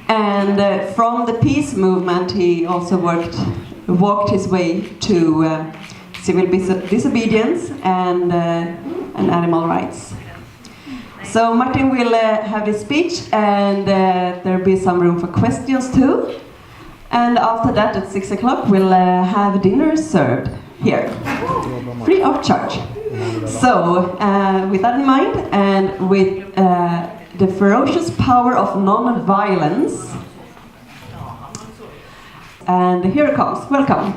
And from the peace movement, he also walked his way to civil disobedience and animal rights. So Martin will have his speech, and there'll be some room for questions too. And after that, at 6 o'clock, we'll have dinner served here, free of charge. So, with that in mind, and with the ferocious power of non-violence, and here it comes. Welcome.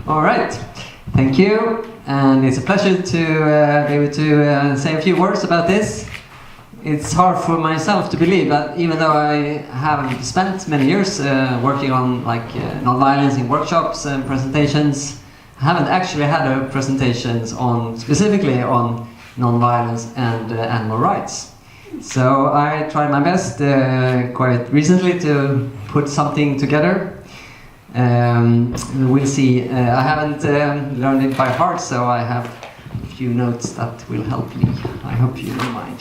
All right, thank you, and it's a pleasure to be able to say a few words about this. It's hard for myself to believe that even though I have spent many years working on non-violence in workshops and presentations, I haven't actually had presentations specifically on non-violence and animal rights. So I tried my best quite recently to put something together. We'll see. I haven't learned it by heart, so I have a few notes that will help me. I hope you don't mind.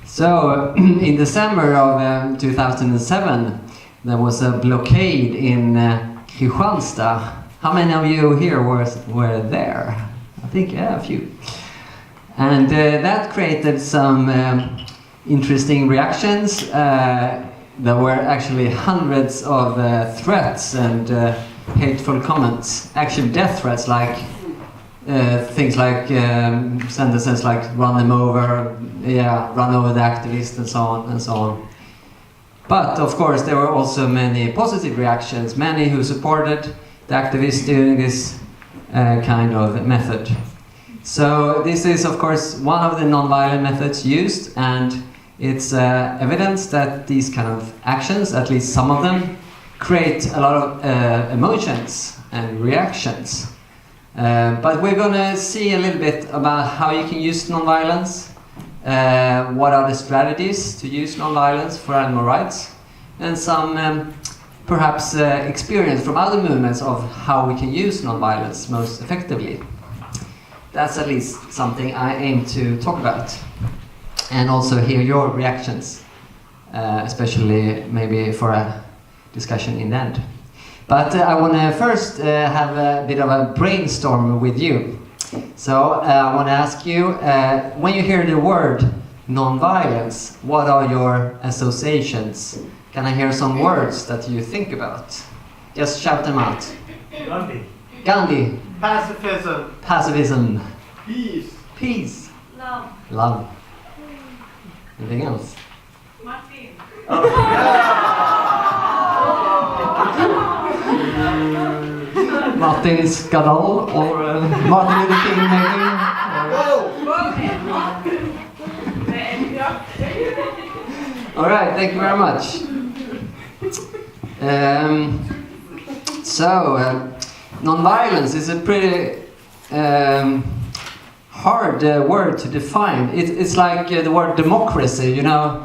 So, in December of 2007, there was a blockade in Kristianstad. How many of you here were there? I think, yeah, a few. And that created some interesting reactions. There were actually hundreds of threats and hateful comments, actually death threats, like things like sentences like run them over, run over the activist, and so on and so on. But of course there were also many positive reactions, many who supported the activists doing this kind of method. So this is of course one of the non-violent methods used, and it's evidence that these kind of actions, at least some of them, create a lot of emotions and reactions. But we're going to see a little bit about how you can use non-violence, what are the strategies to use non-violence for animal rights, and some perhaps experience from other movements of how we can use non-violence most effectively. That's at least something I aim to talk about, and also hear your reactions, especially maybe for a discussion in the end. But I want to first have a bit of a brainstorm with you. So I want to ask you, when you hear the word non-violence, what are your associations? Can I hear some words that you think about? Just shout them out. Gandhi. Gandhi. Pacifism. Pacifism. Peace. Peace. Love. Love. Anything else? Martin. Martin Skadal or Martin Luther King maybe? Alright, thank you very much. Non-violence is a pretty hard word to define. It's like the word democracy, you know.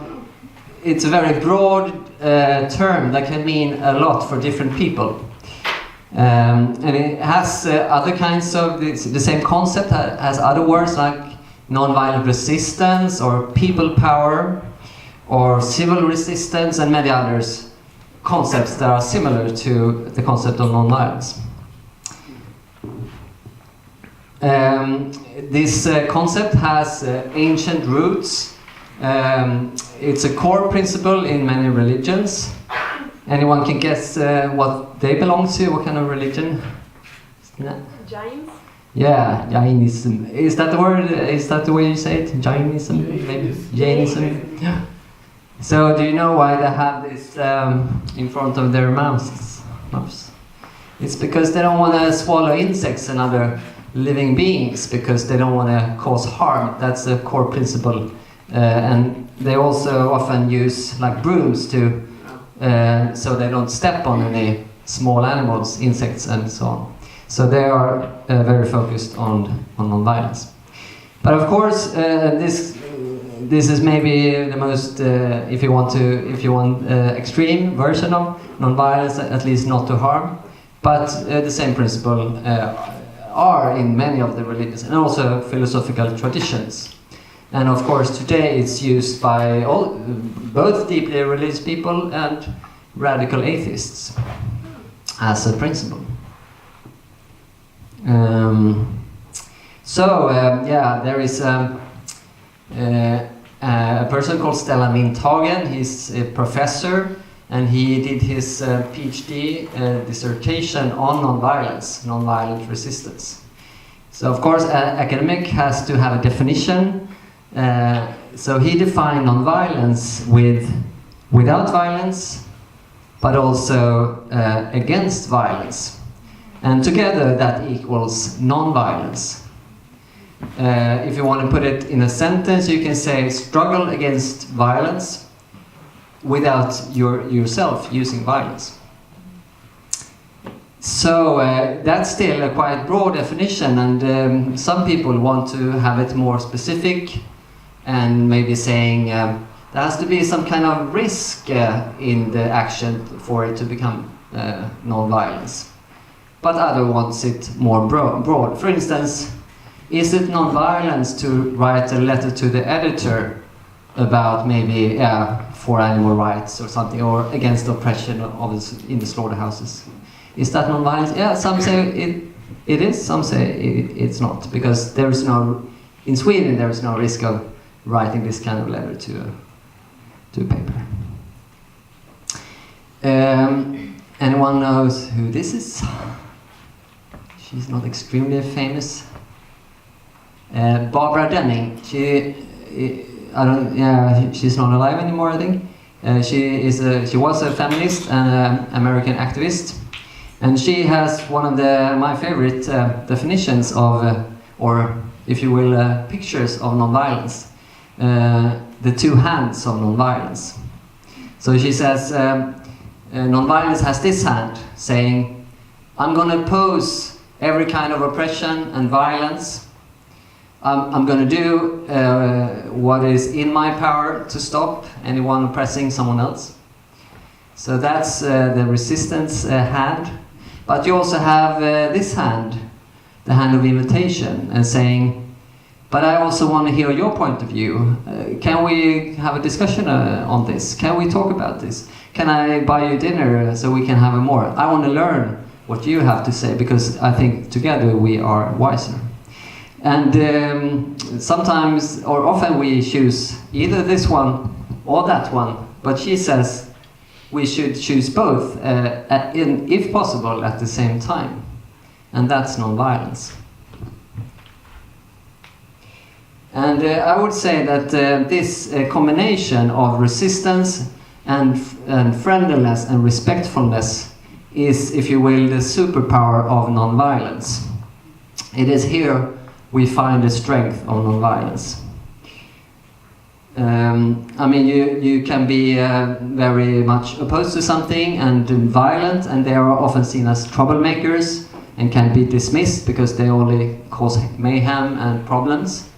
It's a very broad term that can mean a lot for different people. And it has other kinds of, the same concept has other words like non-violent resistance or people power or civil resistance and many others concepts that are similar to the concept of non-violence. This concept has ancient roots. It's a core principle in many religions. Anyone can guess what they belong to? What kind of religion? Jains? Yeah, Jainism. Is that the word? Is that the way you say it? Jainism? Maybe? Jainism? Yeah. So do you know why they have this in front of their mouths? It's because they don't want to swallow insects and other living beings, because they don't want to cause harm. That's the core principle. And they also often use like brooms to so they don't step on any small animals, insects and so on. So they are very focused on non-violence. But of course, this is maybe the most, if you want extreme version of nonviolence, at least not to harm. But the same principle are in many of the religions and also philosophical traditions. And of course, today it's used by both deeply religious people and radical atheists as a principle. There is a person called Stella Windhagen. He's a professor, and he did his PhD dissertation on nonviolent resistance. So of course, an academic has to have a definition. So he defined nonviolence without violence, but also against violence. And together that equals nonviolence. If you want to put it in a sentence, you can say struggle against violence without yourself using violence. So that's still a quite broad definition, and some people want to have it more specific and maybe saying there has to be some kind of risk in the action for it to become non-violence. But others wants it more broad. For instance, is it non-violence to write a letter to the editor about maybe for animal rights or something, or against oppression in the slaughterhouses? Is that non-violence? Yeah, some say it is, some say it's not, because there is in Sweden there is no risk of writing this kind of letter to a paper. Anyone knows who this is? She's not extremely famous. Barbara Denning. She's not alive anymore, I think. She was a feminist and an American activist, and she has one of my favorite definitions of, or if you will, pictures of nonviolence. The two hands of nonviolence. So she says, nonviolence has this hand, saying, I'm going to oppose every kind of oppression and violence. I'm going to do what is in my power to stop anyone oppressing someone else. So that's the resistance hand. But you also have this hand, the hand of invitation, and saying, but I also want to hear your point of view. Can we have a discussion on this? Can we talk about this? Can I buy you dinner so we can have a more? I want to learn what you have to say, because I think together we are wiser. And sometimes, or often, we choose either this one or that one. But she says we should choose both, if possible, at the same time. And that's non-violence. And I would say that this combination of resistance and friendliness and respectfulness is, if you will, the superpower of non-violence. It is here we find the strength of non-violence. I mean, you can be very much opposed to something and violent, and they are often seen as troublemakers and can be dismissed because they only cause mayhem and problems.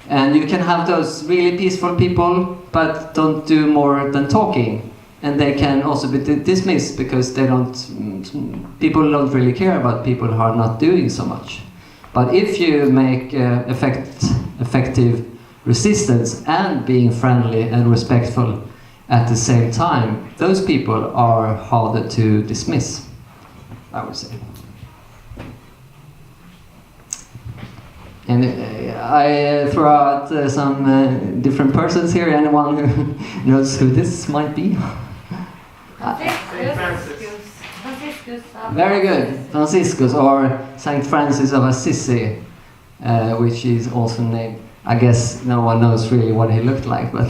And you can have those really peaceful people, but don't do more than talking. And they can also be dismissed because people don't really care about people who are not doing so much. But if you make effective resistance and being friendly and respectful at the same time, those people are harder to dismiss, I would say. And I throw out some different persons here. Anyone who knows who this might be? Very good. Franciscus, or Saint Francis of Assisi, which is also named. I guess no one knows really what he looked like, but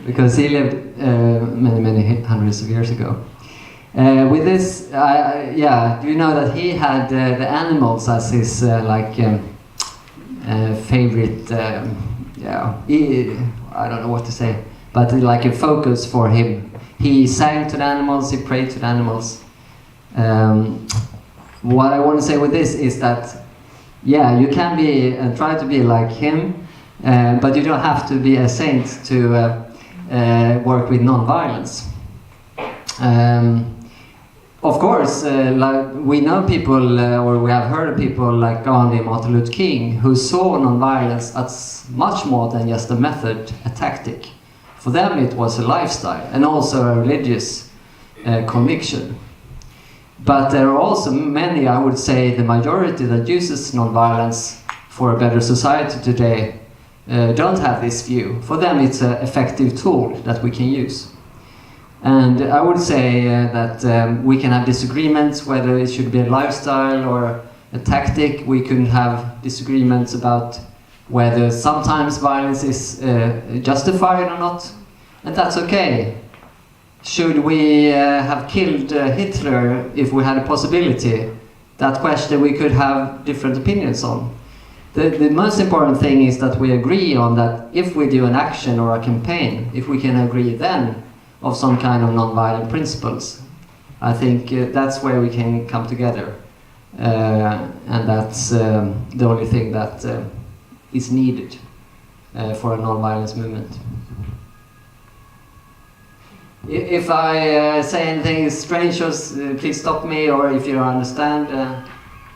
because he lived many hundreds of years ago. With this, do you know that he had the animals as his favorite? I don't know what to say, but like a focus for him. He sang to the animals. He prayed to the animals. What I want to say with this is that yeah, you can be and try to be like him, but you don't have to be a saint to work with non-violence. Of course, like we know people, or we have heard of people like Gandhi and Martin Luther King, who saw non-violence as much more than just a method, a tactic. For them it was a lifestyle and also a religious conviction. But there are also many, I would say the majority, that uses non-violence for a better society today don't have this view. For them it's an effective tool that we can use. And I would say that we can have disagreements whether it should be a lifestyle or a tactic. We can have disagreements about whether sometimes violence is justified or not, and that's okay. Should we have killed Hitler if we had a possibility? That question we could have different opinions on. The most important thing is that we agree on that if we do an action or a campaign, if we can agree then of some kind of non-violent principles, I think that's where we can come together. And that's the only thing that is needed for a non-violence movement. If I say anything strange, please stop me, or if you don't understand,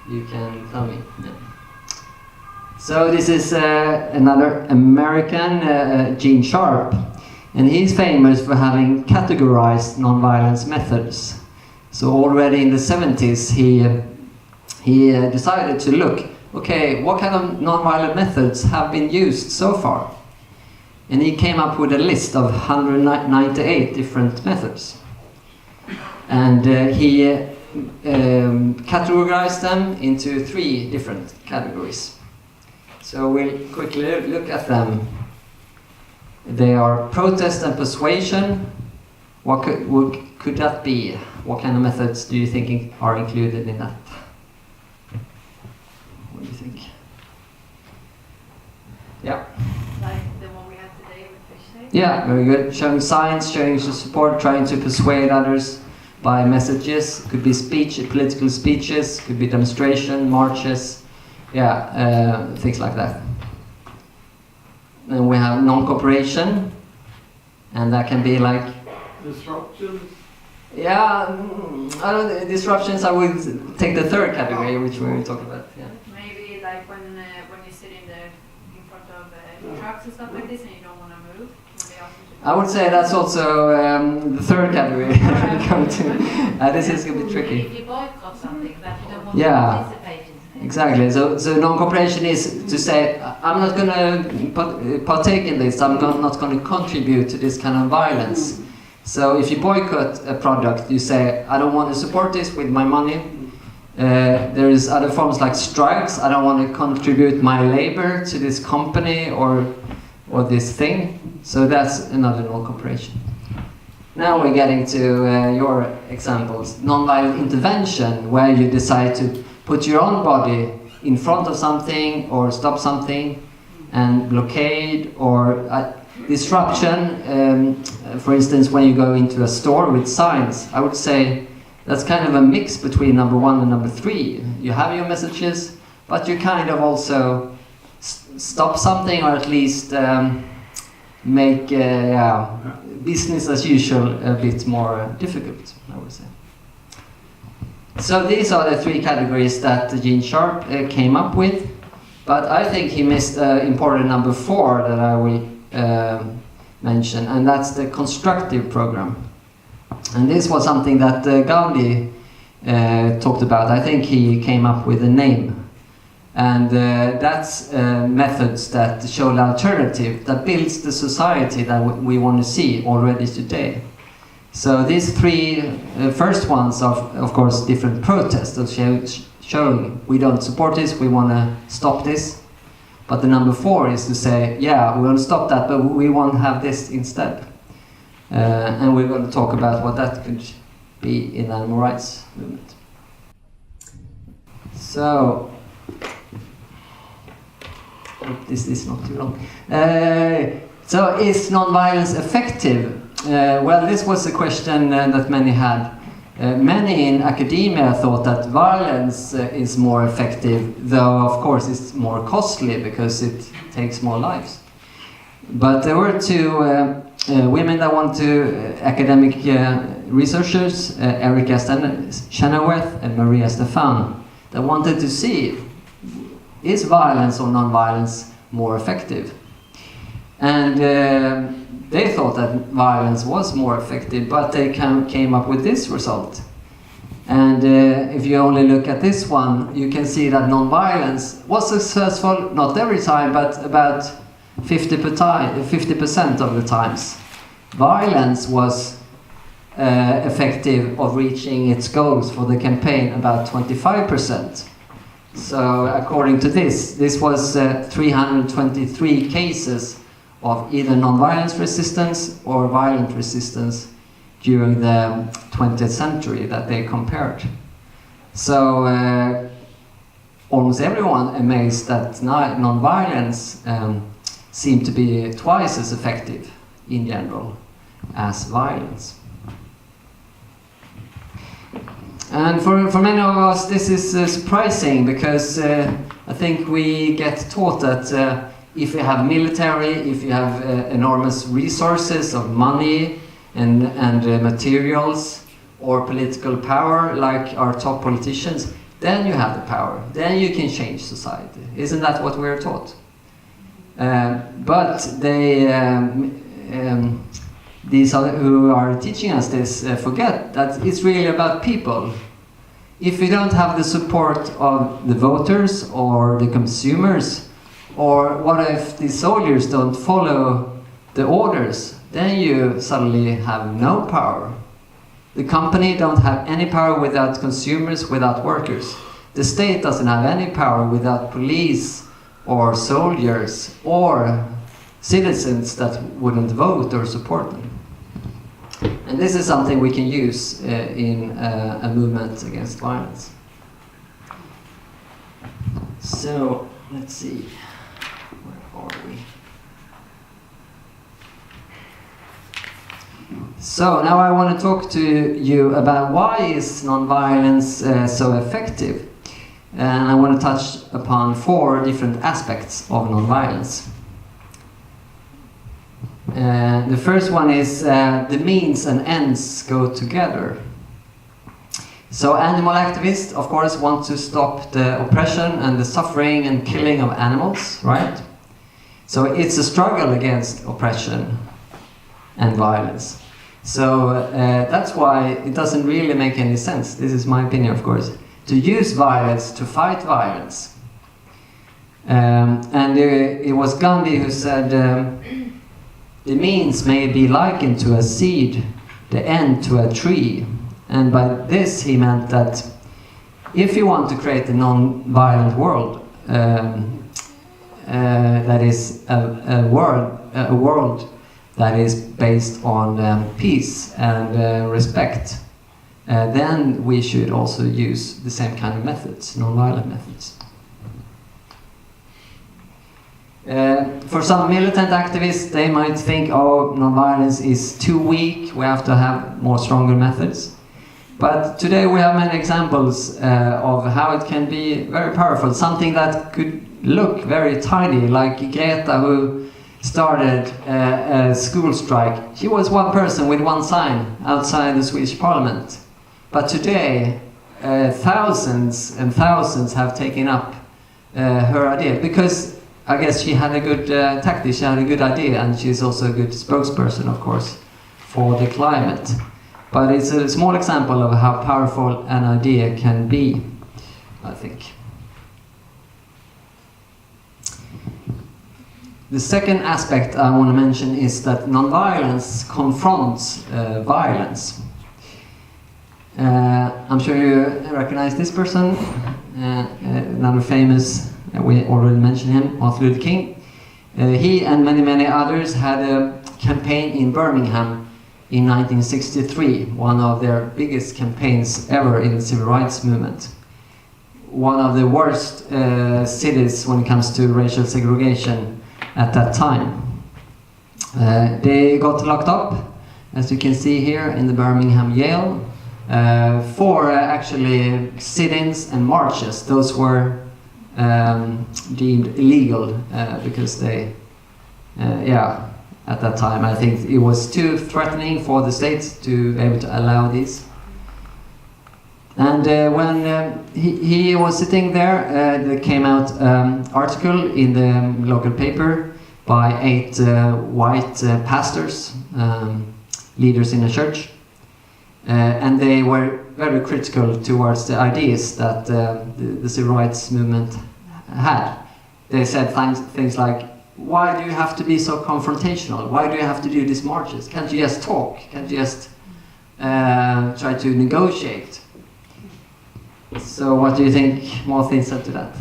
you can tell me. Yeah. So this is another American, Gene Sharp, and he's famous for having categorized non-violence methods. So already in the 70s he decided to look, okay, what kind of non-violent methods have been used so far? And he came up with a list of 198 different methods. And he categorized them into 3 different categories. So we'll quickly look at them. They are protest and persuasion. What could that be? What kind of methods do you think are included in that? What do you think? Yeah. Like the one we had today with Fish Day? Yeah, very good. Showing signs, showing support, trying to persuade others by messages. Could be speech, political speeches, could be demonstration, marches. Yeah, things like that. Then we have non-cooperation, and that can be like Disruptions. yeah, I don't know, disruptions. I would take the third category, which we were talking about. Yeah. Maybe like when you sit in front of trucks and stuff like this, and you don't want to move. When they ask you to I would say that's also the third category. We come to. This is gonna be tricky. If you boycott something that you don't want Yeah. to participate in. Exactly. So non-cooperation is to say, I'm not going to partake in this. I'm not going to contribute to this kind of violence. So if you boycott a product, you say, I don't want to support this with my money. There is other forms like strikes. I don't want to contribute my labor to this company or this thing. So that's another non-cooperation. Now we're getting to your examples. Non-violent intervention, where you decide to put your own body in front of something or stop something, and blockade or disruption. For instance, when you go into a store with signs, I would say that's kind of a mix between number 1 and number 3. You have your messages, but you kind of also stop something, or at least make business as usual a bit more difficult, I would say. So these are the 3 categories that Gene Sharp came up with, but I think he missed important number 4 that I will mention, and that's the constructive program. And this was something that Gandhi talked about. I think he came up with a name, and that's methods that show an alternative that builds the society that we want to see already today. So these 3 first ones are, of course, different protests of showing we don't support this, we want to stop this. But the number 4 is to say, yeah, we want to stop that, but we want to have this instead. And we're going to talk about what that could be in the animal rights movement. So, hope this is not too long. So is non-violence effective? Well, this was a question that many had many in academia thought that violence is more effective, though of course it's more costly because it takes more lives. But there were two women that went to academic researchers, Erica Chenoweth and Maria Stefan, that wanted to see, is violence or non-violence more effective? And they thought that violence was more effective, but they came up with this result. And if you only look at this one, you can see that non-violence was successful, not every time, but about 50% of the times. Violence was effective of reaching its goals for the campaign about 25%. So according to this was 323 cases of either non-violence resistance or violent resistance during the 20th century that they compared. So almost everyone amazed that non-violence seemed to be twice as effective in general as violence. And for many of us this is surprising, because I think we get taught that if you have military, if you have enormous resources of money and materials or political power like our top politicians, then you have the power, then you can change society. Isn't that what we're taught? But they, these who are teaching us this forget that it's really about people. If you don't have the support of the voters or the consumers, or what if the soldiers don't follow the orders, then you suddenly have no power. The company don't have any power without consumers, without workers. The state doesn't have any power without police or soldiers or citizens that wouldn't vote or support them. And this is something we can use in a movement against violence. So, let's see. Where are we? So now I want to talk to you about why is nonviolence so effective. And I want to touch upon 4 different aspects of nonviolence. The first one is the means and ends go together. So animal activists, of course, want to stop the oppression and the suffering and killing of animals, right? So it's a struggle against oppression and violence. So that's why it doesn't really make any sense, this is my opinion of course, to use violence to fight violence. And it was Gandhi who said, the means may be likened to a seed, the end to a tree. And by this he meant that if you want to create a non-violent world, that is a world that is based on peace and respect, then we should also use the same kind of methods, non-violent methods. For some militant activists, they might think, oh, non-violence is too weak, we have to have more stronger methods. But today we have many examples of how it can be very powerful, something that could look very tiny, like Greta, who started a school strike. She was one person with one sign outside the Swedish parliament. But today, thousands and thousands have taken up her idea, because I guess she had a good tactic, she had a good idea, and she's also a good spokesperson, of course, for the climate. But it's a small example of how powerful an idea can be, I think. The second aspect I want to mention is that nonviolence confronts violence. I'm sure you recognize this person, another famous, we already mentioned him, Martin Luther King. He and many others had a campaign in Birmingham in 1963, one of their biggest campaigns ever in the civil rights movement. One of the worst cities when it comes to racial segregation at that time. They got locked up, as you can see here, in the Birmingham jail. for actually sit-ins and marches. Those were deemed illegal because they, at that time I think it was too threatening for the states to be able to allow these. And when he was sitting there, there came out article in the local paper by 8 white pastors, leaders in a church, and they were very critical towards the ideas that the civil rights movement had. They said things like, why do you have to be so confrontational? Why do you have to do these marches? Can't you just talk? Can't you just try to negotiate? So what do you think Martin said to that?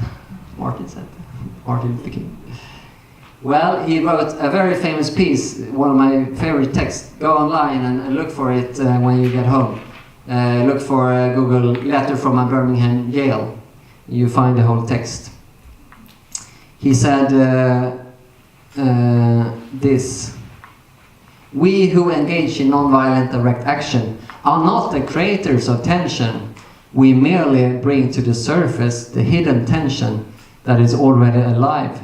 Martin Luther King. Well, he wrote a very famous piece, one of my favorite texts. Go online and look for it when you get home. Look for Google letter from a Birmingham jail. You find the whole text. He said this: we who engage in non-violent direct action are not the creators of tension. We merely bring to the surface the hidden tension that is already alive.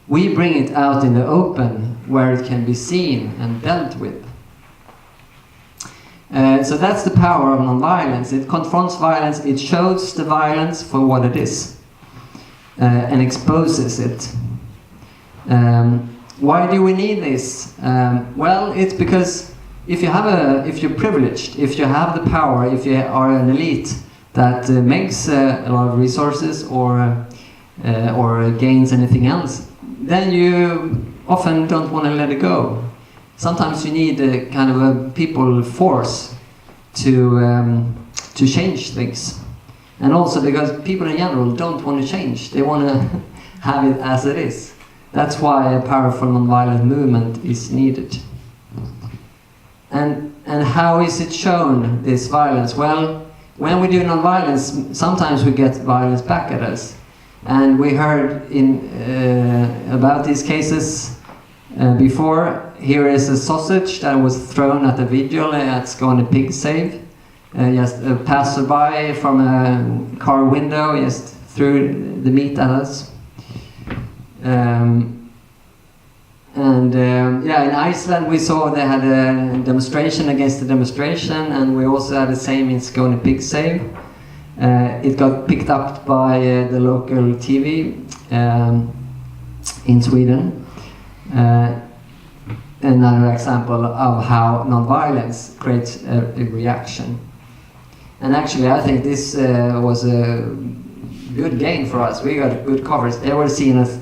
We bring it out in the open, where it can be seen and dealt with. So that's the power of nonviolence. It confronts violence, it shows the violence for what it is, and exposes it. Why do we need this? Well, it's because if you're privileged, if you have the power, if you are an elite that makes a lot of resources or gains anything else, then you often don't want to let it go. Sometimes you need a kind of a people force to change things, and also because people in general don't want to change; they want to have it as it is. That's why a powerful nonviolent movement is needed. And how is it shown, this violence? Well, when we do nonviolence, sometimes we get violence back at us. And we heard about these cases before. Here is a sausage that was thrown at a vigil at Skåne Pig Save. Just a passerby from a car window just threw the meat at us. In Iceland we saw they had a demonstration against the demonstration, and we also had the same in Skåne Pig Save. It got picked up by the local TV in Sweden. Another example of how nonviolence creates a reaction. And actually I think this was a good gain for us. We got good coverage. They were seen as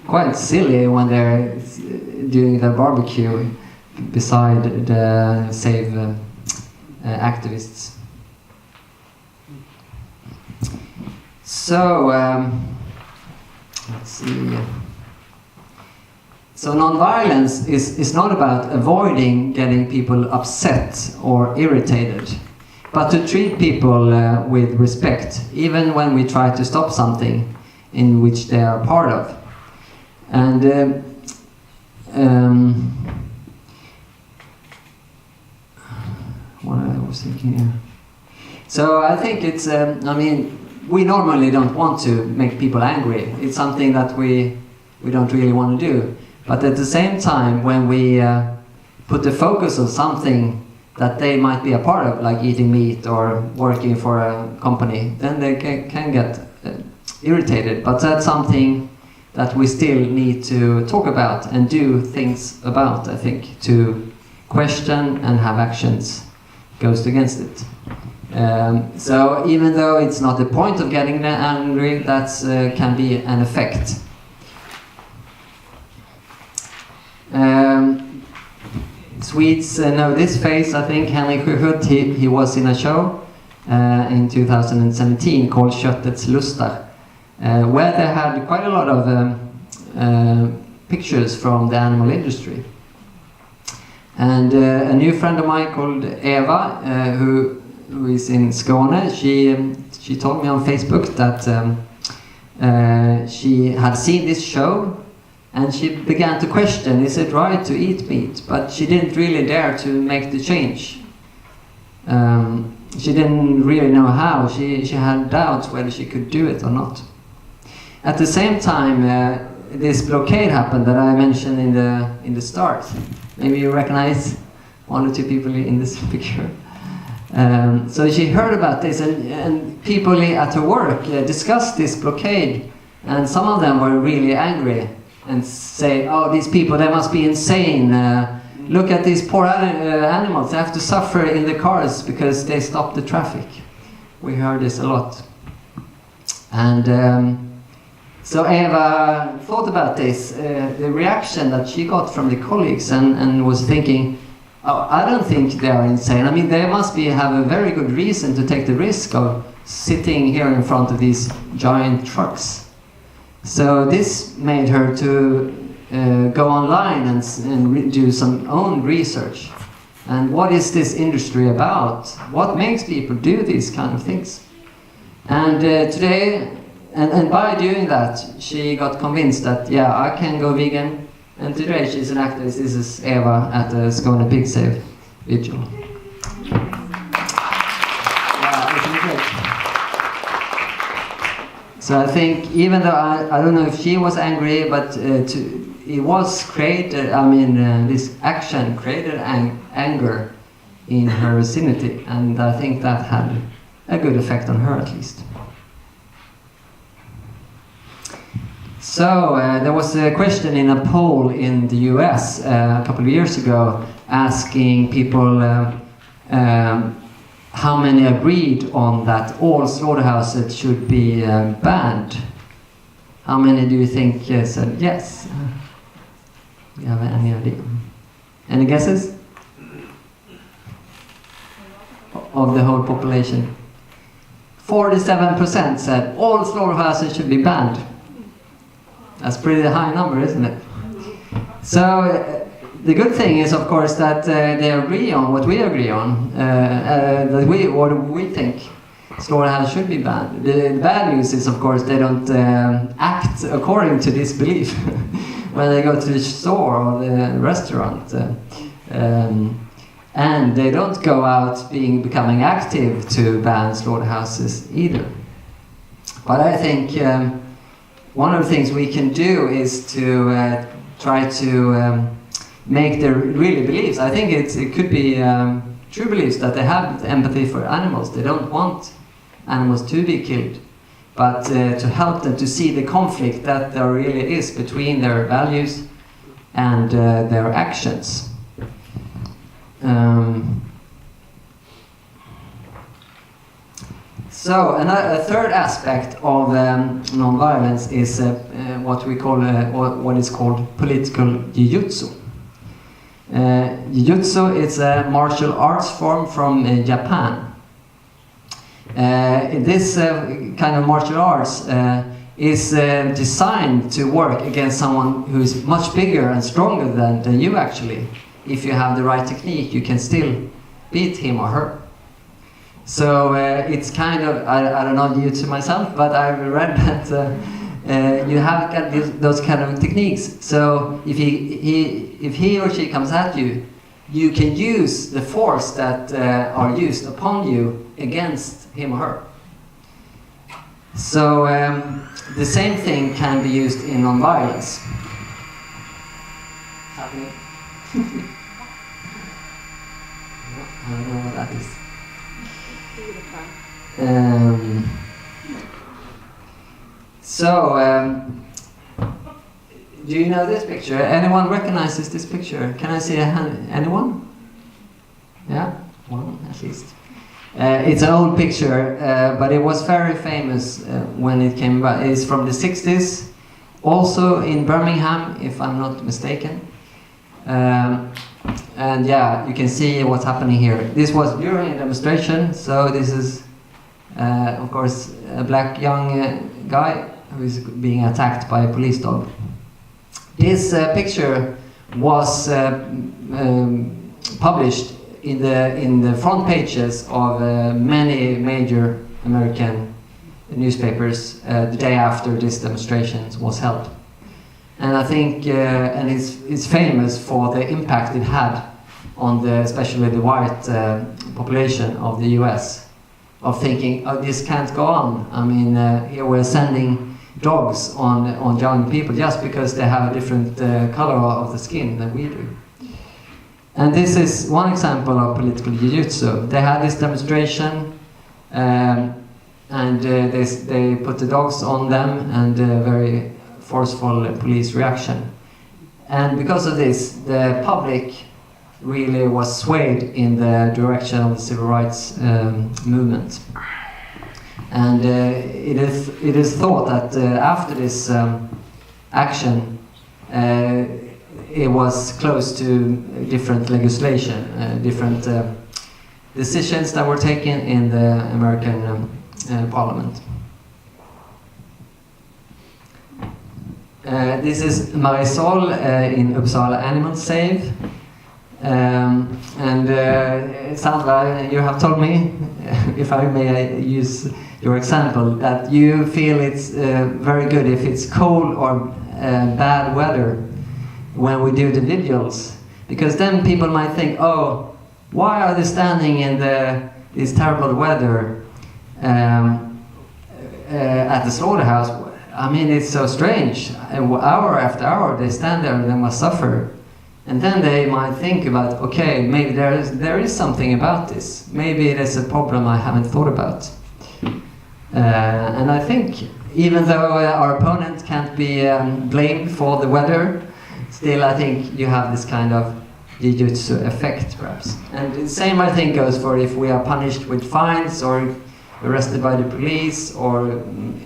quite silly when they're doing their barbecue beside the Save activists. So, let's see. So nonviolence is not about avoiding getting people upset or irritated, but to treat people with respect, even when we try to stop something in which they are part of. And what I was thinking here. So I think it's, we normally don't want to make people angry. It's something that we don't really want to do. But at the same time, when we put the focus on something that they might be a part of, like eating meat or working for a company, then they can get irritated. But that's something that we still need to talk about and do things about, I think, to question and have actions goes against it. So even though it's not the point of getting angry, that can be an effect. Swedes know this face, I think. Henrik Sjöhult, he was in a show in 2017 called Köttets lustar, where they had quite a lot of pictures from the animal industry. And a new friend of mine called Eva, who is in Skåne, she told me on Facebook that she had seen this show, and she began to question, is it right to eat meat? But she didn't really dare to make the change. she didn't really know how. She had doubts whether she could do it or not. At the same time, this blockade happened that I mentioned in the start. Maybe you recognize one or two people in this picture. So she heard about this, and people at her work discussed this blockade, and some of them were really angry and say, "Oh, these people, they must be insane. Look at these poor animals, they have to suffer in the cars because they stop the traffic." We heard this a lot. And so Eva thought about this, the reaction that she got from the colleagues, and was thinking, "Oh, I don't think they are insane. I mean, they must have a very good reason to take the risk of sitting here in front of these giant trucks." So this made her to go online and do some own research. And what is this industry about? What makes people do these kind of things? And today, and by doing that, she got convinced that, yeah, I can go vegan. And today she's an activist. This is Eva at the Skåne Pig Save vigil. So I think, even though I don't know if she was angry, but it was created, this action created anger in her vicinity, and I think that had a good effect on her at least. So there was a question in a poll in the US a couple of years ago asking people how many agreed on that all slaughterhouses should be banned. How many do you think said yes? Do you have any idea? Any guesses? Of the whole population? 47% said all slaughterhouses should be banned. That's a pretty high number, isn't it? So the good thing is, of course, that they agree on what we agree on, what we think slaughterhouse should be banned. The bad news is, of course, they don't act according to this belief when they go to the store or the restaurant, and they don't go out becoming active to ban slaughterhouses either. But I think one of the things we can do is to try to make their really beliefs. I think it could be true beliefs that they have empathy for animals. They don't want animals to be killed, but to help them to see the conflict that there really is between their values and their actions. So a third aspect of nonviolence is what we call what is called political jiu-jitsu. Jiu-jitsu is a martial arts form from Japan. This kind of martial arts is designed to work against someone who is much bigger and stronger than you actually. If you have the right technique, you can still beat him or her. So it's kind of, I don't know you to myself, but I've read that you have those kind of techniques. So if he or she comes at you, you can use the force that are used upon you against him or her. So the same thing can be used in nonviolence. I don't know what that is. Do you know this picture? Anyone recognizes this picture? Can I see a hand? Anyone? Yeah? One at least. It's an old picture, but it was very famous when it came about. It's from the 60s, also in Birmingham, if I'm not mistaken. And yeah, you can see what's happening here. This was during a demonstration, so this is, of course, a black young guy who is being attacked by a police dog. This picture was published in the front pages of many major American newspapers the day after this demonstration was held. And I think, and it's famous for the impact it had on especially the white population of the US. of thinking, oh, this can't go on. I mean, here we're sending dogs on young people just because they have a different color of the skin than we do. And this is one example of political jiu-jitsu. They had this demonstration, and they put the dogs on them, and a very forceful police reaction. And because of this, the public really was swayed in the direction of the civil rights movement. And it is thought that after this action, it was close to different legislation, different decisions that were taken in the American Parliament. This is Marisol in Uppsala Animal Save. Sandra, you have told me, if I may use your example, that you feel it's very good if it's cold or bad weather when we do the vigils, because then people might think, oh, why are they standing in this terrible weather at the slaughterhouse? I mean, it's so strange. Hour after hour they stand there and they must suffer. And then they might think about, okay, maybe there is something about this. Maybe it is a problem I haven't thought about. And I think, even though our opponent can't be blamed for the weather, still I think you have this kind of jiu-jitsu effect, perhaps. And the same, I think, goes for if we are punished with fines or arrested by the police or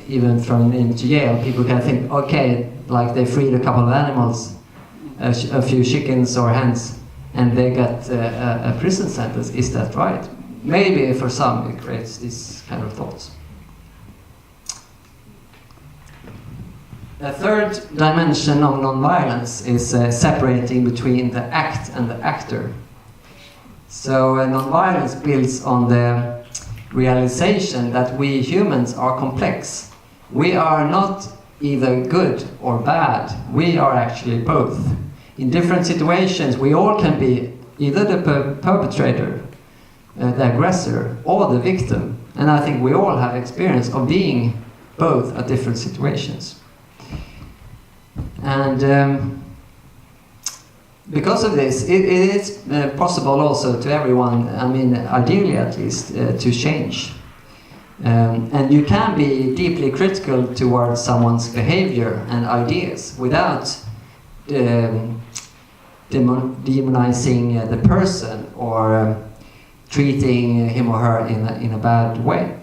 even thrown into jail. People can think, okay, like they freed a couple of animals, a few chickens or hens, and they got a prison sentence. Is that right? Maybe for some it creates these kind of thoughts. The third dimension of nonviolence is separating between the act and the actor. So nonviolence builds on the realization that we humans are complex. We are not either good or bad. We are actually both. In different situations, we all can be either the perpetrator, the aggressor, or the victim. And I think we all have experience of being both at different situations. And because of this, it is possible also to everyone, I mean, ideally at least, to change. And you can be deeply critical towards someone's behavior and ideas without demonizing the person or treating him or her in a bad way.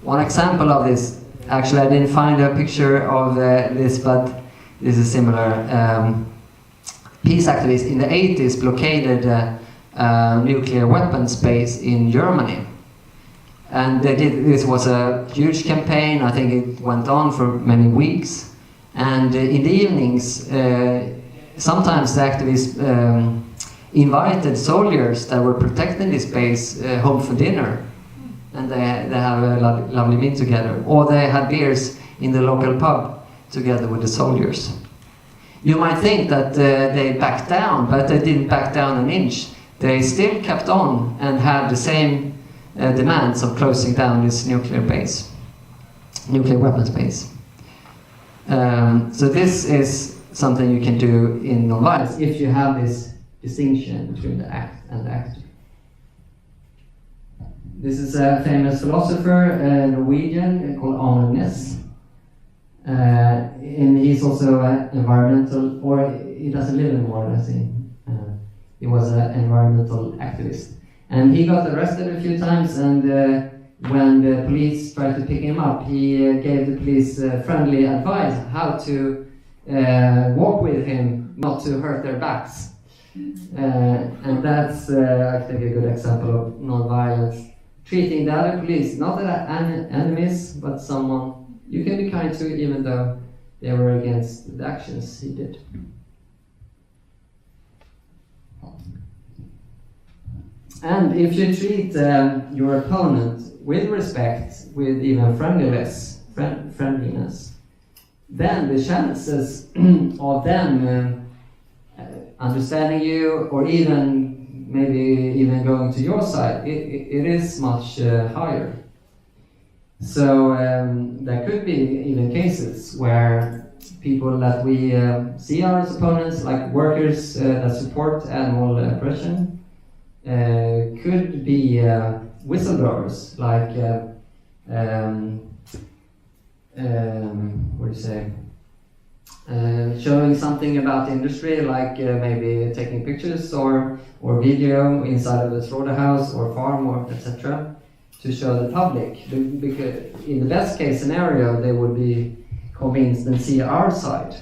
One example of this, actually I didn't find a picture of this, but this is similar. Peace activists in the 80s blockaded nuclear weapons base in Germany. And this was a huge campaign. I think it went on for many weeks. And in the evenings, sometimes the activists invited soldiers that were protecting this base home for dinner. And they have a lovely meal together. Or they had beers in the local pub together with the soldiers. You might think that they backed down, but they didn't back down an inch. They still kept on and had the same demands of closing down this nuclear weapons base. So this is something you can do in nonviolence if you have this distinction between the act and the actor. This is a famous philosopher, Norwegian, called Arne Næss. And he's also an environmental, or he doesn't live anymore, I think. He was an environmental activist. And he got arrested a few times, and when the police tried to pick him up, he gave the police friendly advice how to walk with him, not to hurt their backs. And that's, I think, a good example of nonviolence. Treating the other police not as enemies, but someone you can be kind to, even though they were against the actions he did. And if you treat your opponent with respect, with even friendliness, then the chances of them understanding you or even maybe even going to your side, it is much higher. So there could be even cases where people that we see as opponents, like workers that support animal oppression, could be whistleblowers, like what do you say? Showing something about the industry, like maybe taking pictures or video inside of the slaughterhouse or farm or etc. to show the public. Because in the best case scenario, they would be convinced and see our side.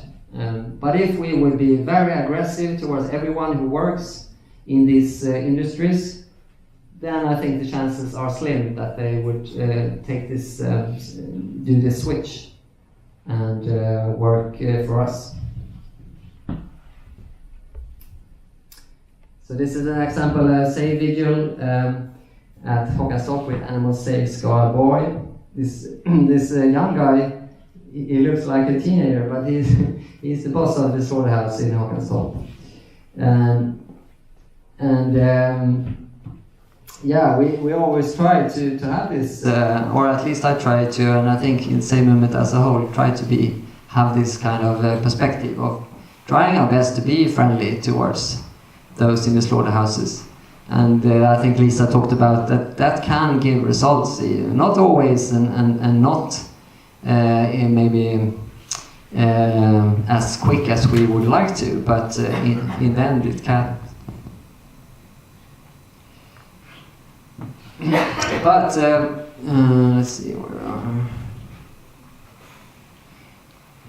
But if we would be very aggressive towards everyone who works in these industries, then I think the chances are slim that they would take this, do this switch and work for us. So this is an example, a Save vigil at Håkanstorp with Animal Save Scar Boy. This young guy, he looks like a teenager, but he's the boss of the slaughterhouse in Håkanstorp. Yeah, we always try to have this, or at least I try to, and I think in Save Movement as a whole, try to have this kind of perspective of trying our best to be friendly towards those in the slaughterhouses. And I think Lisa talked about that can give results, not always and not maybe as quick as we would like to, but in the end it can. But let's see where are.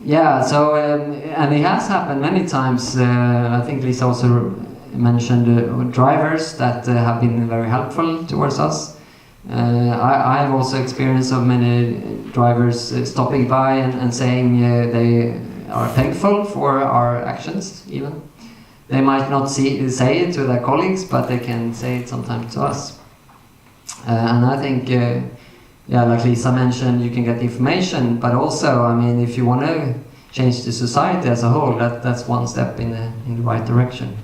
Yeah, so and it has happened many times. I think Lisa also mentioned drivers that have been very helpful towards us. I have also experienced of many drivers stopping by and saying they are thankful for our actions. Even they might not say it to their colleagues, but they can say it sometimes to us. And I think, yeah, like Lisa mentioned, you can get information, but also, I mean, if you want to change the society as a whole, that's one step in the right direction.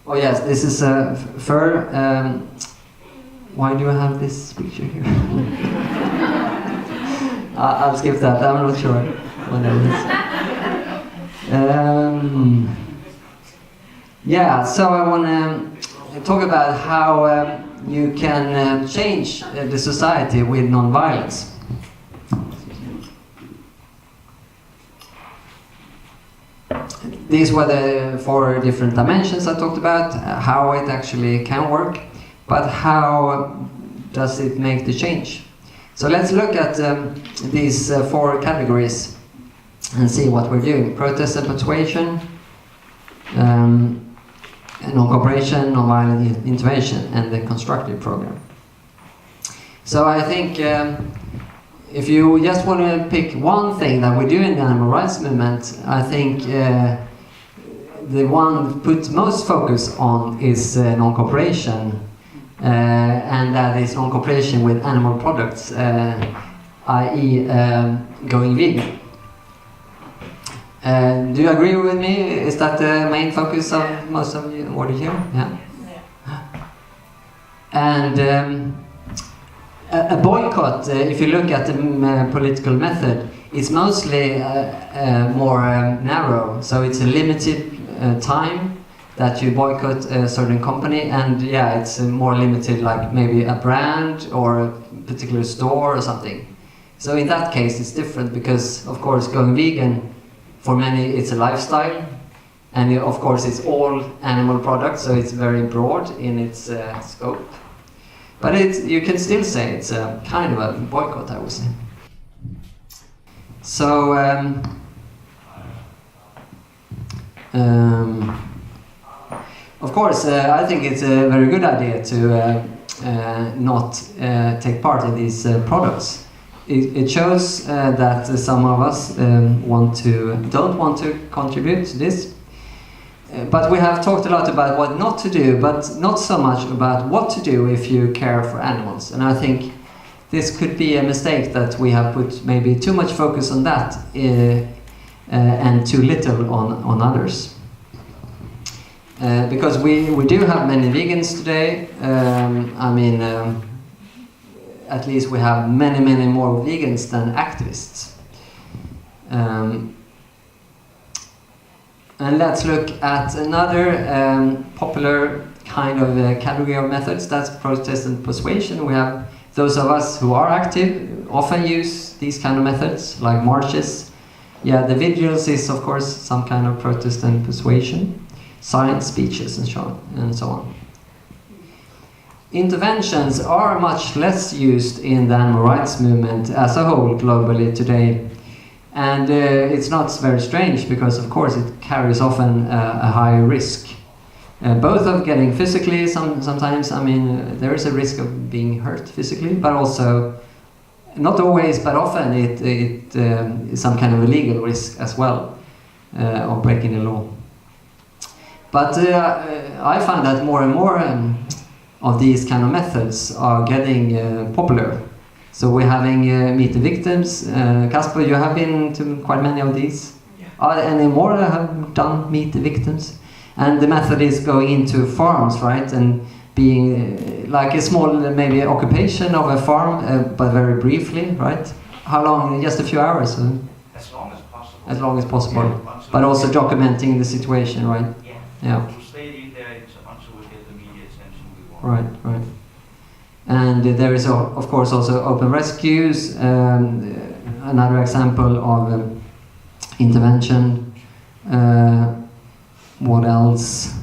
Oh yes, this is a fur. Why do I have this picture here? I'll skip that. I'm not sure what it is. Yeah, so I want to talk about how you can change the society with non-violence. These were the 4 different dimensions I talked about, how it actually can work, but how does it make the change? So let's look at these 4 categories and see what we're doing. Protest and persuasion, non-cooperation, non-violent intervention, and the constructive program. So I think if you just want to pick one thing that we do in the animal rights movement, I think the one put most focus on is non-cooperation, and that is non-cooperation with animal products, i.e. going vegan. Do you agree with me? Is that the main focus of most of you over here? Yeah. And a boycott, if you look at the political method, is mostly more narrow. So it's a limited time that you boycott a certain company, and yeah, it's more limited, like maybe a brand or a particular store or something. So in that case, it's different because, of course, going vegan, for many, it's a lifestyle, and of course, it's all animal products, so it's very broad in its scope. But you can still say it's a kind of a boycott, I would say. So, of course, I think it's a very good idea to not take part in these products. It shows that some of us don't want to contribute to this. But we have talked a lot about what not to do, but not so much about what to do if you care for animals. And I think this could be a mistake, that we have put maybe too much focus on that and too little on others. because we do have many vegans today. At least we have many more vegans than activists. And let's look at another popular kind of category of methods. That's protest and persuasion. We have those of us who are active often use these kind of methods, like marches. Yeah, the vigils is of course some kind of protest and persuasion, silent speeches and so on. Interventions are much less used in the animal rights movement as a whole globally today. And it's not very strange because of course it carries often a high risk. Both of getting physically, sometimes, there is a risk of being hurt physically, but also, not always, but often it is some kind of a legal risk as well, of breaking the law. But I find that more and more of these kind of methods are getting popular. So we're having Meet the Victims. Kasper, you have been to quite many of these. Yeah. Are there any more that have done Meet the Victims? And the method is going into farms, right? And being like a small, maybe occupation of a farm, but very briefly, right? How long? Just a few hours? As long as possible. As long as possible. Yeah, but also documenting the situation, right? Yeah. To stay in there until we get the media attention we want. Right. And there is, of course, also open rescues, another example of intervention. What else?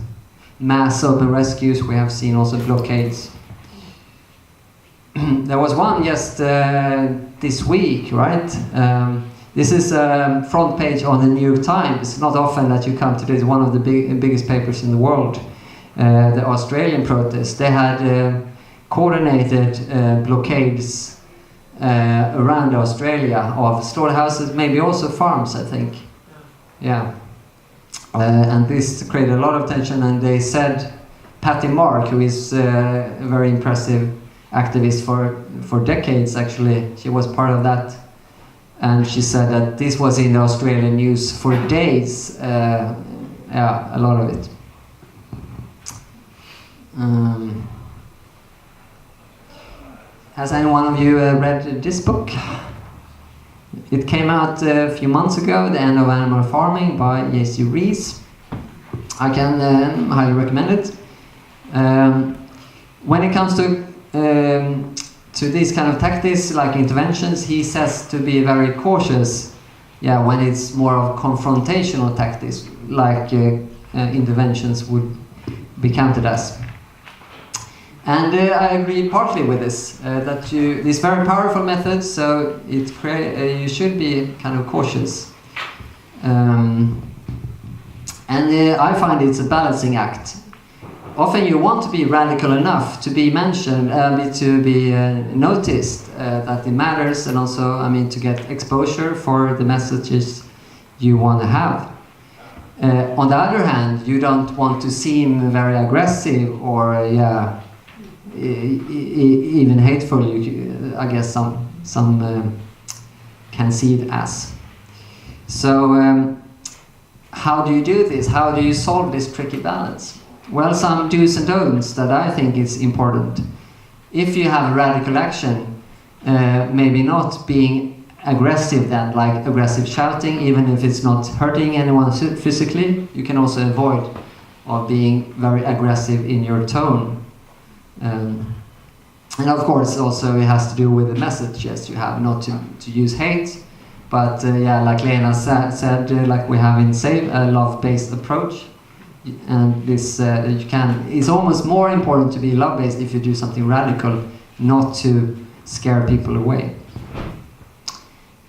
Mass open rescues, we have seen also blockades. There was one just this week, right? This is front page on the New York Times. It's not often that you come to this, one of the biggest papers in the world. The Australian protests, they had coordinated blockades around Australia of slaughterhouses, maybe also farms, I think. Yeah. And this created a lot of tension, and they said Patty Mark, who is a very impressive activist for decades actually, she was part of that, and she said that this was in the Australian news for days, a lot of it. Has any one of you read this book? It came out a few months ago, The End of Animal Farming by J.C. Rees. I can highly recommend it. When it comes to these kind of tactics, like interventions, he says to be very cautious when it's more of confrontational tactics, like interventions would be counted as. And I agree partly with this, that these very powerful methods, so you should be kind of cautious. And I find it's a balancing act. Often you want to be radical enough to be mentioned, to be noticed, that it matters, and also, to get exposure for the messages you want to have. On the other hand, you don't want to seem very aggressive or, even hateful. I guess some can see it as. So how do you do this? How do you solve this tricky balance? Well, some do's and don'ts that I think is important. If you have a radical action, maybe not being aggressive then, like aggressive shouting, even if it's not hurting anyone physically, you can also avoid of being very aggressive in your tone. And of course also it has to do with the messages you have, not to use hate, but like Lena said, like we have in Save, a love-based approach, and this it's almost more important to be love-based if you do something radical, not to scare people away.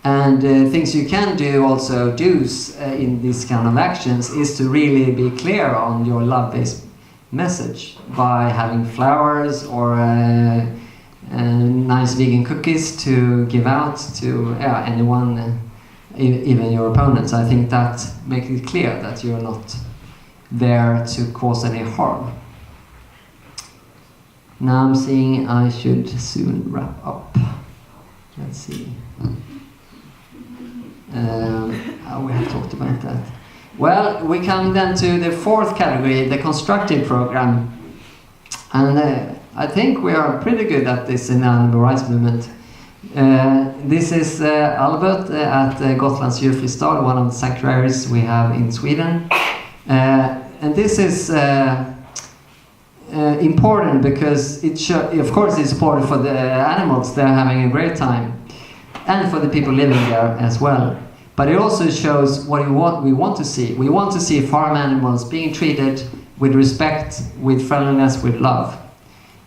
And things you can do, also do's in these kind of actions, is to really be clear on your love-based message by having flowers or nice vegan cookies to give out to anyone, even your opponents. I think that makes it clear that you're not there to cause any harm. Now I'm seeing I should soon wrap up. Let's see. We have talked about that. Well, we come then to the fourth category, the constructive program. And I think we are pretty good at this in the animal rights movement. This is Albert at Gotlands djurfrihetstad, one of the sanctuaries we have in Sweden. And this is important because of course it's important for the animals, they're having a great time, and for the people living there as well. But it also shows what we want to see. We want to see farm animals being treated with respect, with friendliness, with love.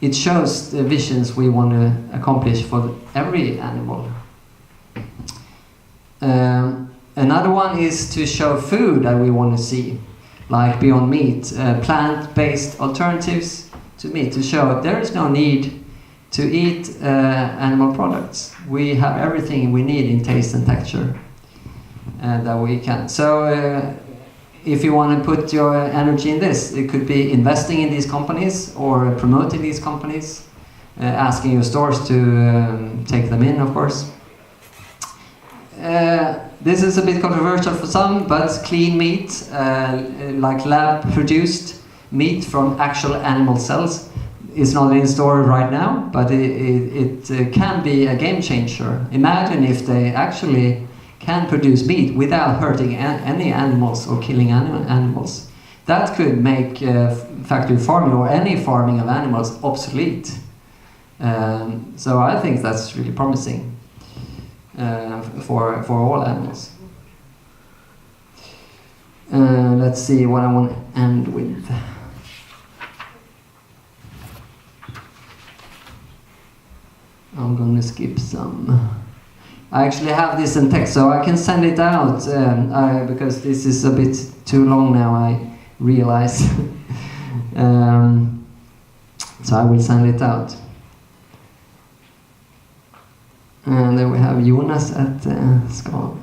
It shows the visions we want to accomplish for every animal. Another one is to show food that we want to see, like Beyond Meat, plant-based alternatives to meat, to show there is no need to eat animal products. We have everything we need in taste and texture that we can. So if you want to put your energy in this, it could be investing in these companies or promoting these companies, asking your stores to take them in, of course. This is a bit controversial for some, but clean meat, like lab-produced meat from actual animal cells, is not in store right now, but it can be a game changer. Imagine if they actually can produce meat without hurting any animals or killing animals. That could make factory farming or any farming of animals obsolete. So I think that's really promising for all animals. Let's see what I want to end with. I'm going to skip some. I actually have this in text, so I can send it out because this is a bit too long now, I realize. So I will send it out. And then we have Jonas at Skål.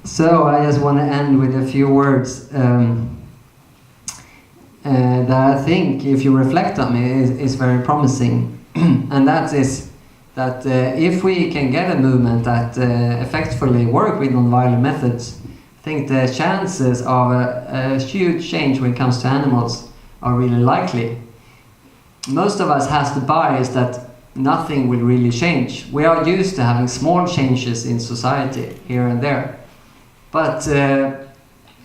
So I just want to end with a few words that I think, if you reflect on it, is very promising. And that is that if we can get a movement that effectively work with non-violent methods, I think the chances of a huge change when it comes to animals are really likely. Most of us has the bias that nothing will really change. We are used to having small changes in society here and there. But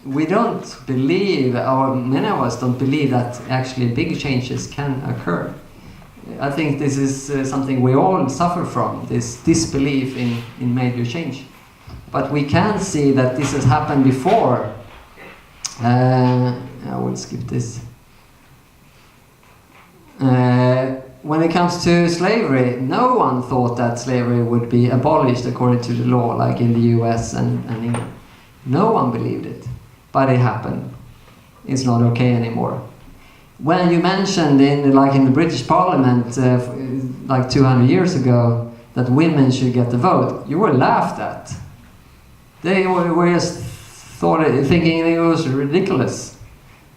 we don't believe, or many of us don't believe, that actually big changes can occur. I think this is something we all suffer from, this disbelief in major change. But we can see that this has happened before. I will skip this. When it comes to slavery, no one thought that slavery would be abolished according to the law, like in the US and England. No one believed it, but it happened. It's not okay anymore. When you mentioned in the British Parliament, like 200 years ago, that women should get the vote, you were laughed at. They were just thinking it was ridiculous.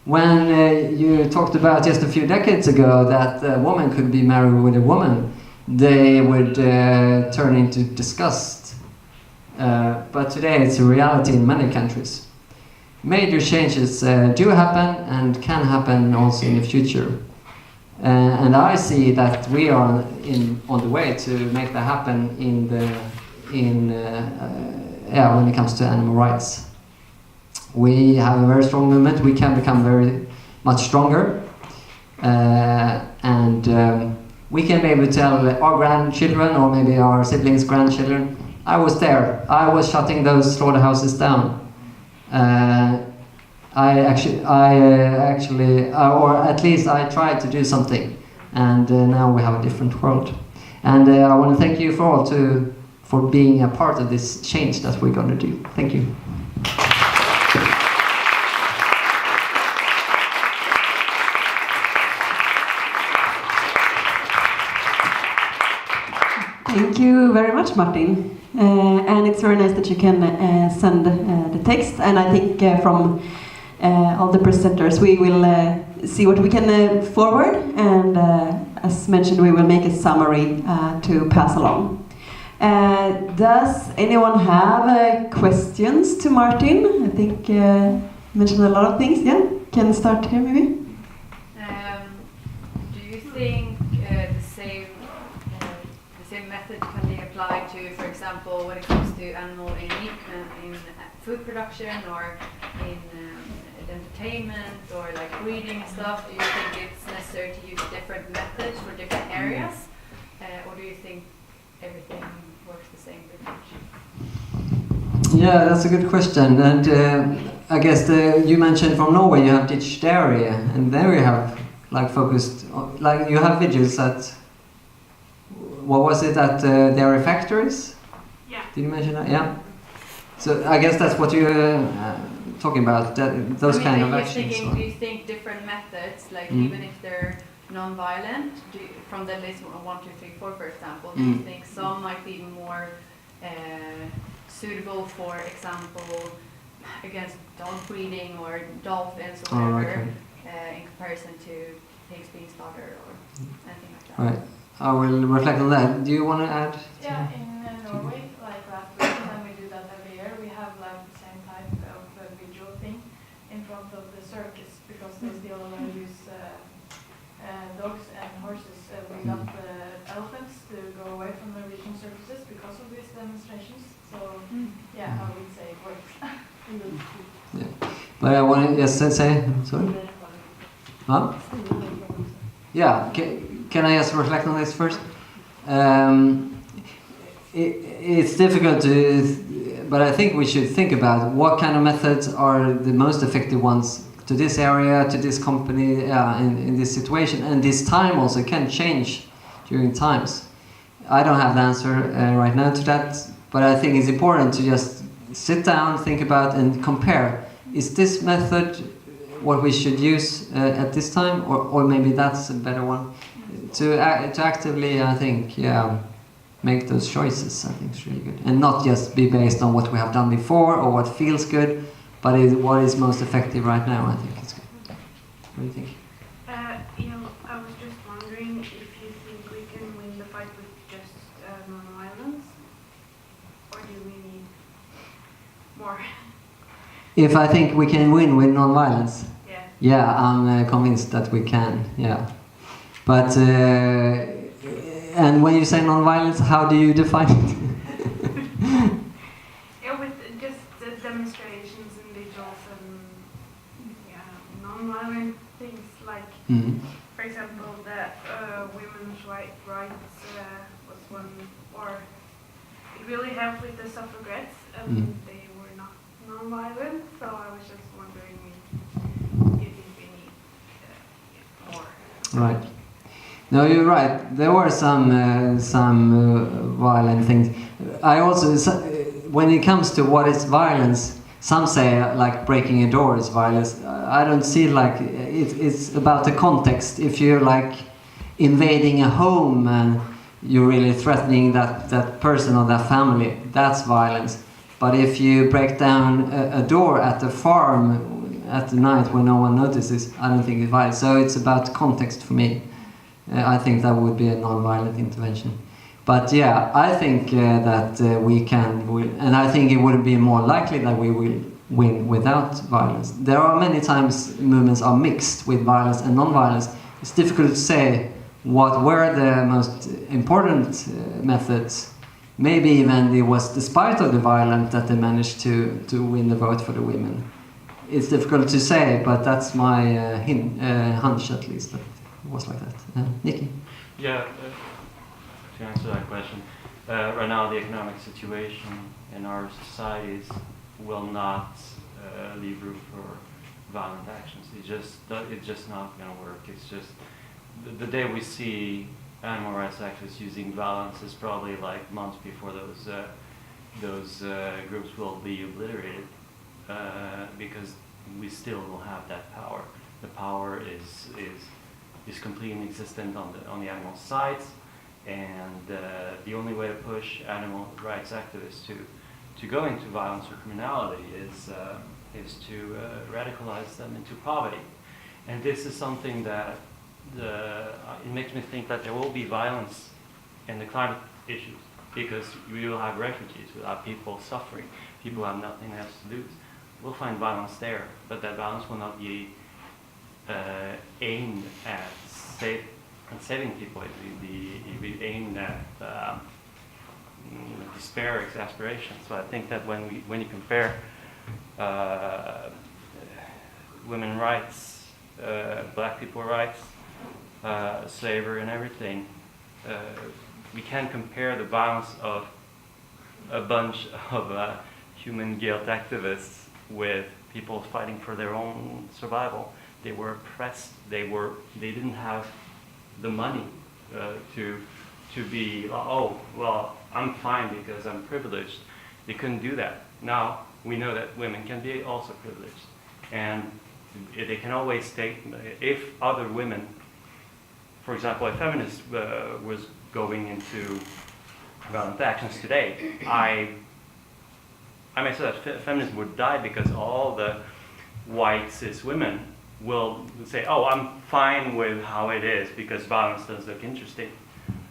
When you talked about just a few decades ago that a woman could be married with a woman, they would turn into disgust. But today it's a reality in many countries. Major changes do happen and can happen also in the future. And I see that we are on the way to make that happen when it comes to animal rights. We have a very strong movement. We can become very much stronger, and we can maybe tell our grandchildren or maybe our siblings' grandchildren, I was there. I was shutting those slaughterhouses down. I actually, or at least I tried to do something, and now we have a different world. And I want to thank you for being a part of this change that we're going to do. Thank you. Thank you very much, Martin. And it's very nice that you can send the text. And I think from all the presenters, we will see what we can forward. And as mentioned, we will make a summary to pass along. Does anyone have questions to Martin? I think mentioned a lot of things. Yeah, can start here maybe. Do you think the same method can be applied to, for example, when it comes to animal in food production or in entertainment or like breeding and stuff? Do you think it's necessary to use different methods for different areas, or do you think everything works the same pretty much? Yeah, that's a good question. And I guess you mentioned from Norway you have ditched area, and there you have like focused on, like you have videos at, what was it, at dairy factories? Yeah. Did you mention that? Yeah. So I guess that's what you're talking about, those kind of actions. Do you think different methods, like even if they're non-violent, from the list 1, 2, 3, 4, for example, do you think some might be more suitable, for example, against dog breeding or dolphins or whatever, in comparison to pigs being slaughtered or anything like that? Right. I will reflect on that. Do you want to add? Yeah, in Norway, like last week, and we do that every year, we have like the same type of visual thing in front of the circus, because they still use dogs and horses. We got elephants to go away from Norwegian circuses because of these demonstrations. So yeah, I would say it works. Yeah. But I want to just say, sorry? Huh? Yeah, can I just reflect on this first? It's difficult to, but I think we should think about what kind of methods are the most effective ones to this area, to this company, in this situation. And this time also can change during times. I don't have the answer right now to that, but I think it's important to just sit down, think about and compare. Is this method what we should use at this time, or maybe that's a better one? To actively, I think, make those choices, I think is really good. And not just be based on what we have done before or what feels good, but what is most effective right now, I think it's good. What do you think? I was just wondering if you think we can win the fight with just non-violence, or do we need more? If I think we can win with non-violence? Yeah. Yeah, I'm convinced that we can, yeah. But, and when you say non-violence, how do you define it? Yeah, with just the demonstrations and vigils and non-violent things like, for example, the women's rights was one, or it really helped with the suffragettes, and they were not non-violent, so I was just wondering if you think we need more. Right. No, you're right. There were some violent things. I also, when it comes to what is violence, some say like breaking a door is violence. I don't see it like it's about the context. If you're like invading a home and you're really threatening that person or that family, that's violence. But if you break down a door at the farm at the night when no one notices, I don't think it's violence. So it's about context for me. I think that would be a non-violent intervention. But yeah, I think that we can win, and I think it would be more likely that we will win without violence. There are many times movements are mixed with violence and non-violence. It's difficult to say what were the most important methods. Maybe even it was despite of the violence that they managed to win the vote for the women. It's difficult to say, but that's my hunch at least. That it was like that. Nikki? Yeah, to answer that question, right now the economic situation in our societies will not leave room for violent actions. It's just not going to work. It's just the day we see animal rights activists using violence is probably like months before those groups will be obliterated, because we still will have that power. The power is completely inexistent on the animal sides, and the only way to push animal rights activists to go into violence or criminality is to radicalize them into poverty. And this is something that it makes me think that there will be violence in the climate issues because we will have refugees, we'll have people suffering, people who have nothing else to lose. We'll find violence there, but that violence will not be aimed at saving people. It will be aimed at despair, exasperation. So I think that when you compare women's rights, black people rights, slavery and everything, we can compare the violence of a bunch of human guilt activists with people fighting for their own survival. They were oppressed. They didn't have the money to be, oh, well, I'm fine because I'm privileged. They couldn't do that. Now we know that women can be also privileged, and they can always take, if other women, for example, a feminist was going into violent actions today, I may say that feminism would die because all the white cis women will say, oh, I'm fine with how it is because violence does look interesting.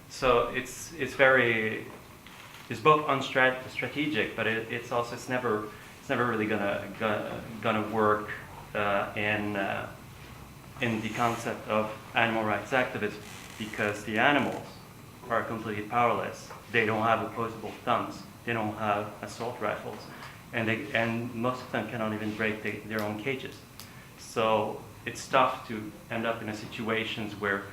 So it's both unstrategic, but it's never really gonna work in the concept of animal rights activists, because the animals are completely powerless. They don't have opposable thumbs. They don't have assault rifles, and most of them cannot even break their own cages. So it's tough to end up in situations where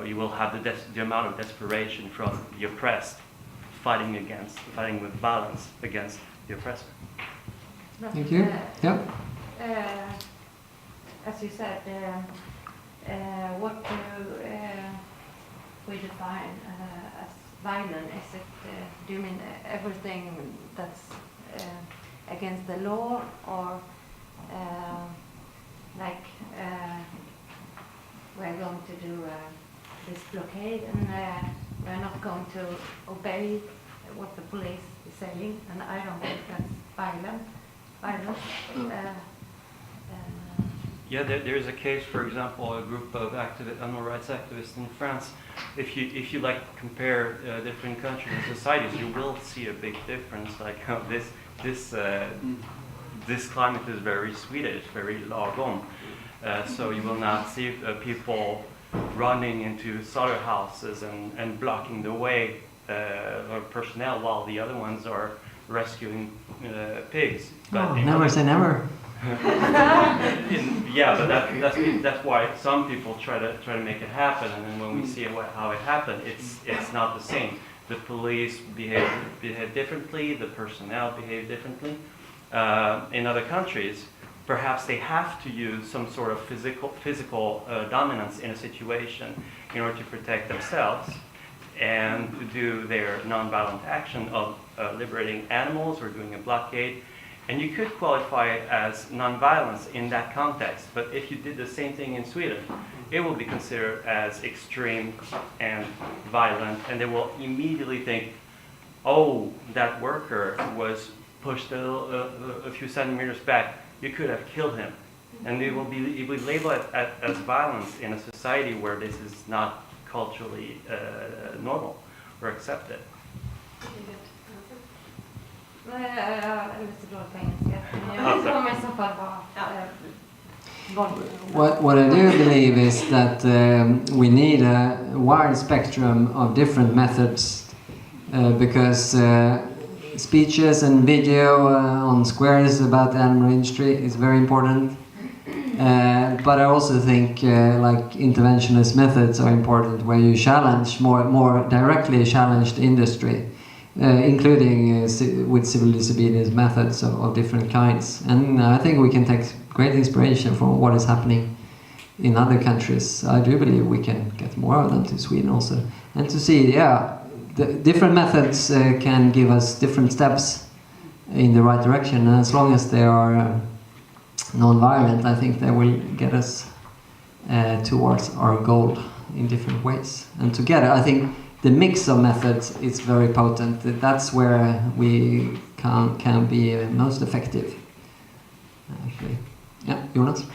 you will have the amount of desperation from the oppressed fighting with violence against the oppressor. Thank you. Yeah. As you said, what do we define as violent? Is it, do you mean everything that's against the law, or like we're going to do this blockade and we're not going to obey what the police is saying, and I don't think that's violent. Yeah, there is a case, for example, a group of animal rights activists in France. If you like compare different countries and societies, you will see a big difference. Like this climate is very Swedish, very lagom. So you will not see people running into slaughterhouses and blocking the way or personnel while the other ones are rescuing pigs. But never say never. Yeah, but that's why some people try to make it happen, and then when we see how it happened, it's not the same. The police behave differently, the personnel behave differently. In other countries, perhaps they have to use some sort of physical dominance in a situation in order to protect themselves and to do their nonviolent action of liberating animals or doing a blockade. And you could qualify it as nonviolence in that context, but if you did the same thing in Sweden, it will be considered as extreme and violent, and they will immediately think, oh, that worker was pushed a few centimeters back, you could have killed him. And it will be labeled as violence in a society where this is not culturally normal or accepted. What I do believe is that we need a wide spectrum of different methods because speeches and video on squares about the animal industry is very important. But I also think like interventionist methods are important, where you challenge more directly challenge the industry. Including with civil disobedience methods of different kinds. And I think we can take great inspiration from what is happening in other countries. I do believe we can get more of them to Sweden also. And to see, the different methods can give us different steps in the right direction. And as long as they are non-violent, I think they will get us towards our goal in different ways. And together, I think the mix of methods is very potent. That's where we can be most effective. Actually, yeah, Jonas.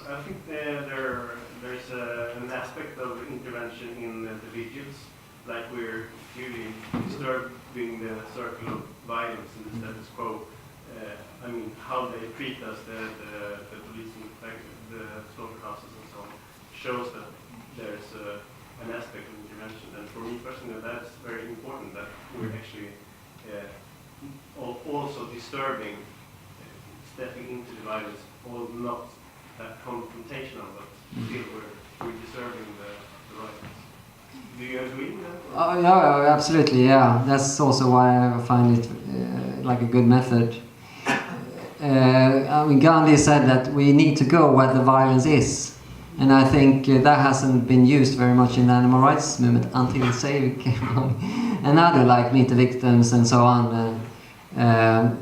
I think there's an aspect of intervention in the videos like we're really disturbing the circle of violence in the status quo. I mean, how they treat us, the police and the slaughterhouses and so on, shows that there's an aspect of intervention. And for me personally, that's very important, that we're actually also disturbing, stepping into the violence, all not that confrontational, but still we're disturbing the violence. Do you agree with that? Oh, yeah, absolutely, yeah. That's also why I find it like a good method. I mean, Gandhi said that we need to go where the violence is. And I think that hasn't been used very much in the animal rights movement until Save came along. And other, like Meet the Victims and so on. Yeah,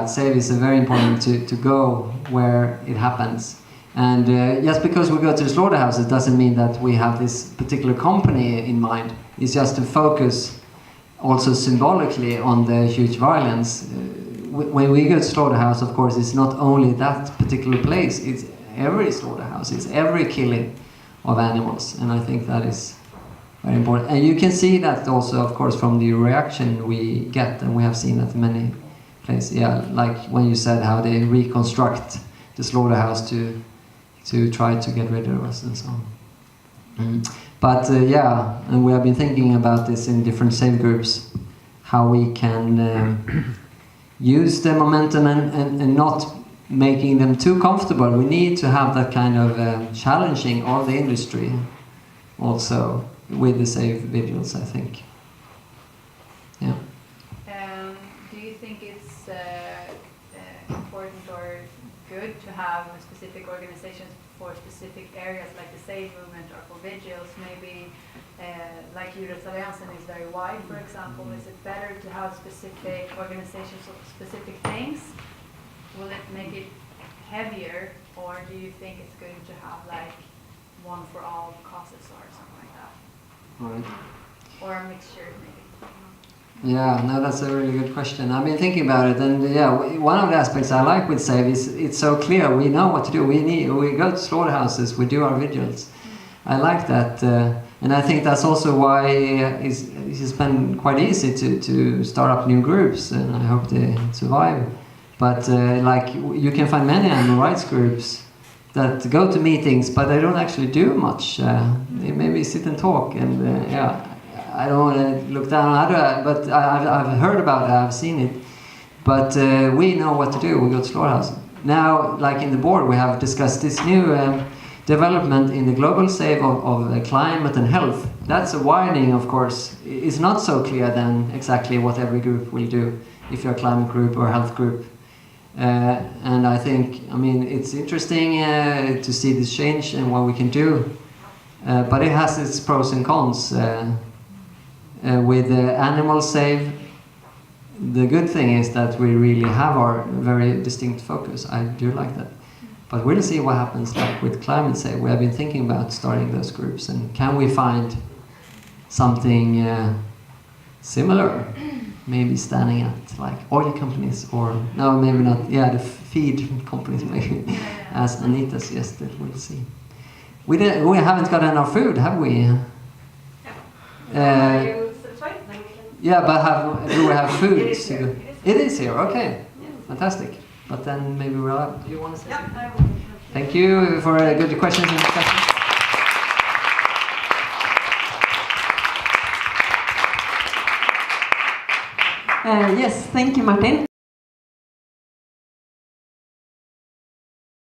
Save is very important to go where it happens. And just because we go to the slaughterhouses doesn't mean that we have this particular company in mind. It's just to focus also symbolically on the huge violence. When we go to slaughterhouse, of course, it's not only that particular place, it's every slaughterhouse, it's every killing of animals. And I think that is very important. And you can see that also, of course, from the reaction we get, and we have seen that in many places. Yeah, like when you said how they reconstruct the slaughterhouse to try to get rid of us and so on. But yeah, and we have been thinking about this in different Save groups, how we can use the momentum and not making them too comfortable. We need to have that kind of challenging of the industry also with the Save videos, I think. Yeah. Do you think it's important or good to have specific organizations for specific areas like the Save movement or for vigils? Maybe like Alliansen is very wide, for example. Is it better to have specific organizations for specific things? Will it make it heavier, or do you think it's good to have like one for all causes or something like that? Right. Or a mixture, maybe? Yeah, no, that's a really good question. I've been thinking about it, and yeah, one of the aspects I like with Save is it's so clear. We know what to do. We go to slaughterhouses. We do our vigils. I like that, and I think that's also why it's been quite easy to start up new groups, and I hope they survive. But like you can find many animal rights groups that go to meetings, but they don't actually do much. They maybe sit and talk, and yeah. I don't want to look down on other, but I've heard about it, I've seen it. But we know what to do, we go to slaughterhouse. Now, like in the board, we have discussed this new development in the global Save of climate and health. That's a widening, of course. It's not so clear then exactly what every group will do, if you're a climate group or a health group. And I think, I mean, it's interesting to see this change and what we can do. But it has its pros and cons. With Animal Save, the good thing is that we really have our very distinct focus. I do like that. But we'll see what happens like with Climate Save. We have been thinking about starting those groups, and can we find something similar? Maybe standing at like oil companies, or no, maybe not. Yeah, the feed companies maybe, as Anita suggested. We'll see. We haven't got enough food, have we? Yeah, but do we have food? It is here, okay. Yeah. Fantastic. But then maybe we'll have, do you want to say something? I will. Thank you for good questions and discussions. Yes, thank you, Martin.